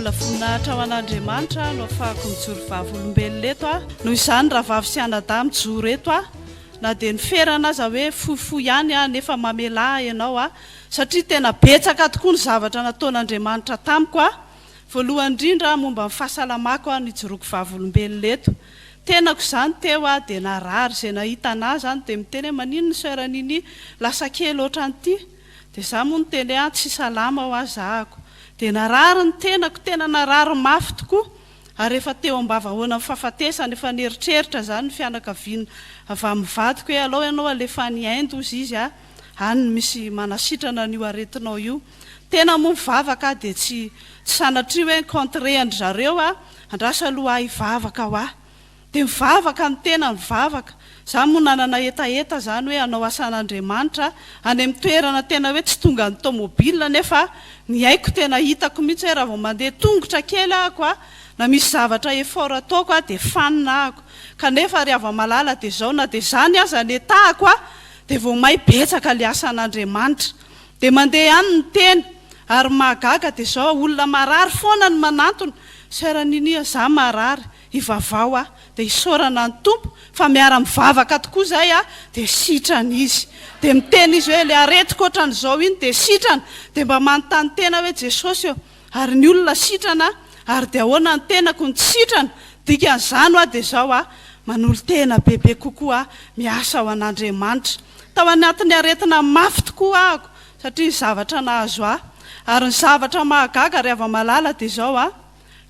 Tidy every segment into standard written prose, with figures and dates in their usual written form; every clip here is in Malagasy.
Alina voninahitra ho an'Andriamanitra no afahako mijoro vavolombelona eto noho izany raha vavy sy anadahy mijoro eto na dia ny ferana aza hoe fohifohy ihany nefa mamelahy ianao satria tena betsaka tokoa ny zavatra nataon'Andriamanitra tamiko voalohany indrindra momba ny fahasalamako nijoroako vavolombelona eto tenako izany teo dia narary izay nahita anazy dia miteny manino ny soeran'iny lasa kely ohatran'ity dia izaho moa niteny tsy salama ho azahako dia narary ny tenako tena narary mafy tokoa ary efa teo ambavahoana amin'ny fahafatesana efa neritreritra izany ny fianakaviana avy amin'ny vadiko hoe alao ianao alefa ny Inde ozy izy any misy manasitrana an'io aretinao io tena moa mivavaka dia tsy sanatria hoe contreandry zareo andrasa aloha hivavaka ho dia mivavaka ny tena mivavaka za moa nanana etaeta zany hoe anao asan'Andriamanitra any amin'ny toerana tena hoe tsy tonga ny tomobile nefa ny haiko tena hitako mihitsy hoe raha vao mandeha tongotra kely ahako na misy zavatra effort ataoko dia fanina ahako kanefa rehefa malala dia zao na dia zany aza ny etahako dia vao may betsaka le asan'Andriamanitra dia mandeha ihany ny teny ary mahagaga dia zao olona marary foana ny manantona seran'iny za marary ivavao dia isorana ny tompo fa miara mivavaka tokoa zay dia sitrana izy dia miteny izy hoe le aretiko ohatran'izao iny dia sitrana dia mba manontany tena hoe Jesosy ary ny olona sitrana ary dia ahoana ny tenako ny sitrana dikan'izany dia zao manolo tena bebe kokoa miasa ao an'Andriamanitra tao anatin'ny aretina mafy tokoa ahako satria zavatra nahazo ary ny zavatra mahagaga rehefa malala dia zao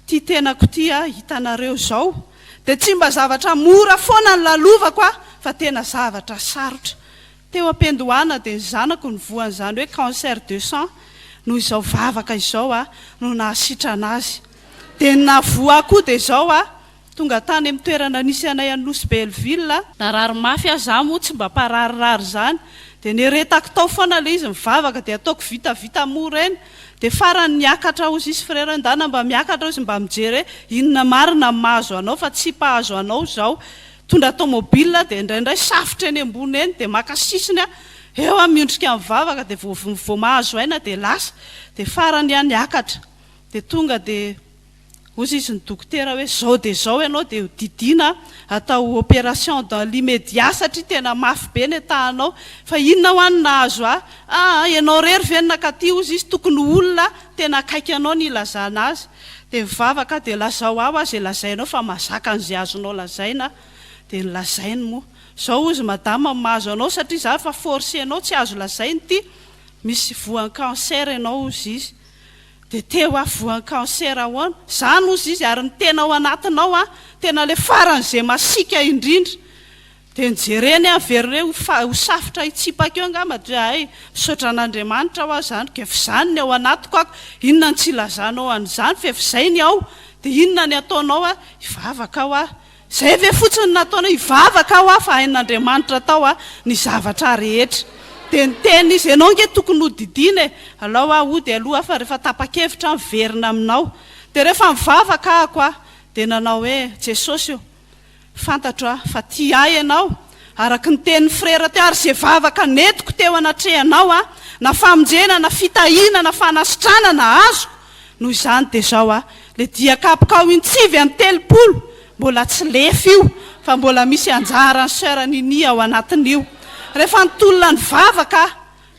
ty tenako ty hitanareo zao dia tsy mba zavatra mora foana ny lalovako fa tena zavatra sarotra teo ampendohana dia ny zanako ny voan'izany hoe cancer de sang noho izao vavaka izao no nahasitrana azy dia navoa koa dia zao tonga tany amin'ny toerana nisy anay Anosy Belleville narary mafy za moa tsy mba pararirary zany dia neretako tao foana le izy mivavaka dia ataoko vitavita mora eny dia farany niakatra ozy izy frera ndana mba miakatra ozy mba mijery hoe inona marina mahazo anao fa tsy mpahazo anao zao tondra tomobile dia indraindray safotra eny ambony eny dia maka sisiny eo miondrika mivavaka dia vao mahazo aina dia lasa dia farany ihany niakatra dia tonga dia ozy izy ny dokotera hoe zao dia zao ianao dia didina atao opération dans l'immédiat satria tena mafy be ny tahanao fa inona ho any nahazo ianao rery venina ka ty ozy izy tokony olona tena akaiky anao ny ilazana azy dia mivavaka dia lazao azy lazainao fa mazaka an'izay azonao lazaina dia nilazainy moa zao ozy madama mahazo anao satria za fa forcé anao tsy azo lazainy ty misy voan'ny cancer ianao ozy izy dia teo voan'ny cancer ahoana zany ozy izy ary ny tena ao anatinao tena le faran'izay masika indrindra dia nijereny averiny hoe ho safotra hitsipaka eo angamba dia misaotra an'Andriamanitra aho zany ka zany ny ao anatiko inona ny tsy lazanao an'izany fa zay ny ao dia inona ny ataonao hivavaka aho zay ve fotsiny nataonao hivavaka aho fa hain'Andriamanitra tao ny zavatra rehetra dia niteny izy ianao nge tokony hodidina alao ody aloha fa rehefa tapa-kevitra miverina aminao dia rehefa mivavaka ahako dia nanao hoe Jesosy fantatro fa ty ianao araka ny tenin'ny frera teo ary zay vavaka netiko teo anatrehanao na famonjena na fitahiana na fanasitrana na azoko noho izany dia zao le diakapoka ao intsivy amin'ny telopolo mbola tsy lefy io fa mbola misy anjara ny soeran'iny ao anatin'io rehefa nitolona ny vavaka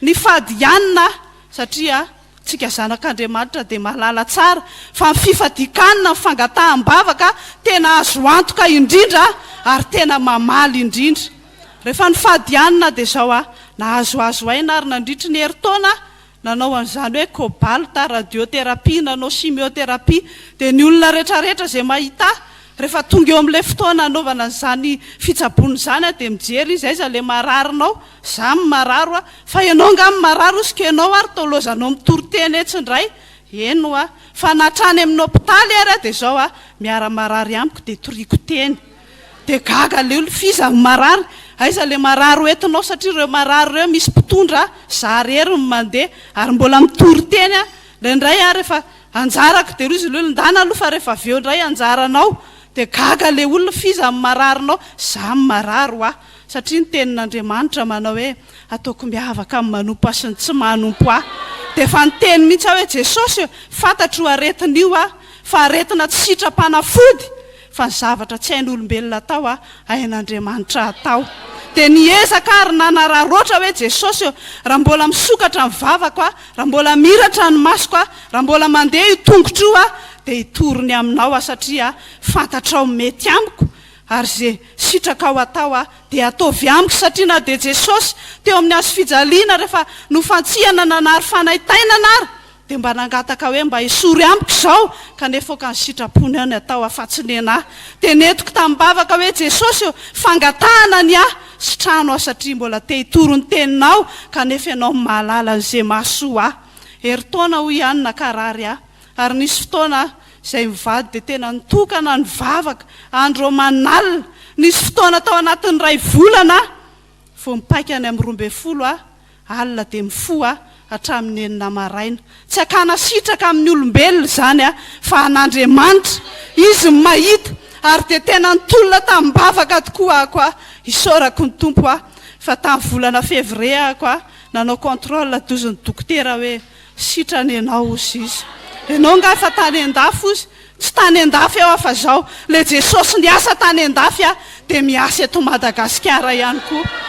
ny fadianina satria tsika zanak'Andriamanitra dia mahalala tsara fa ny fifadikanina ny fangataham-bavaka tena azo antoka indrindra ary tena mamaly indrindra rehefa ny fadianina dia zao nahazoazo aina ary nandritry ny heritaona nanao an'izany hoe cobalta radiothérapie nanao chimiothérapie dia ny olona rehetrarehetra zay mahita rehefa tonga eo amin'ilay fotoana anaovana an'izany fitsabony izany dia mijery izy aiza le mararinao za mararo fa ianao ngamy mararo izy ka ianao ary tolozanao mitoroteny etsindray eno fa natrany amin'ny hôpitaly ary dia zao miara marary amiko dia toriko teny dia gaga le olo fiza marary aiza le mararo entinao satria ireo marary ireo misy mpitondra za rery mandeha ary mbola mitoroteny indray rehefa anjarako dia izy le olo ndana aloha fa rehefa aveo indray anjaranao dia gaga le olona fiza mararinao za mararo satria ny tenin'Andriamanitra manao hoe ataoko miavaka amin'ny manompo sy ny tsy manompo dia fa ny teny mihitsy hoe Jesosy fantatro aretin'io fa aretina tsy sitrapanafody fa ny zavatra tsy hain'olombelona atao hain'Andriamanitra atao. Dia niezaka ary nanararoatra hoe Jesosy raha mbola misokatra ny vavako raha mbola miratra ny masoko raha mbola mandeha io tongotro io dia hitorony aminao satria fantatrao mety amiko ary zay sitraka ao atao dia ataovy amiko satria na dia Jesosy teo amin'ny azo fijaliana rehefa nofantsihana nanary fanaitainana ary dia mba nangataka hoe mba hisory amiko izao kanefa oka ny sitrapony ao ny atao afa-tsiny anahy. Dia netiko tamin'ny bavaka hoe Jesosy fangatahana ny sy trano satria mbola te hitoro ny teninao kanefa ianao mahalala an'izay mahasoa heritaona hoy ihany nakarary ary nisy fotoana izay mivady dia tena nitokana ny vavaka andro manalina. Nisy fotoana tao anatin'ny ray volana vao mipaika any amin'ny 12 alina dia mifo hatramin'ny enina maraina. Tsy akana sitraka amin'ny olombelona zany fa an'Andriamanitra izy mahita ary dia tena nitolona tamin'ny bavaka tokoa ako isaorako ny tompo fa tamin'ny volana février ako nanao contrôle dozon'ny dokotera hoe sitrany ianao izy ianao nga fa tany an-dafy izy tsy tany an-dafy eo fa zao le Jesosy niasa tany an-dafy dia miasa eto Madagasikara ihany koa.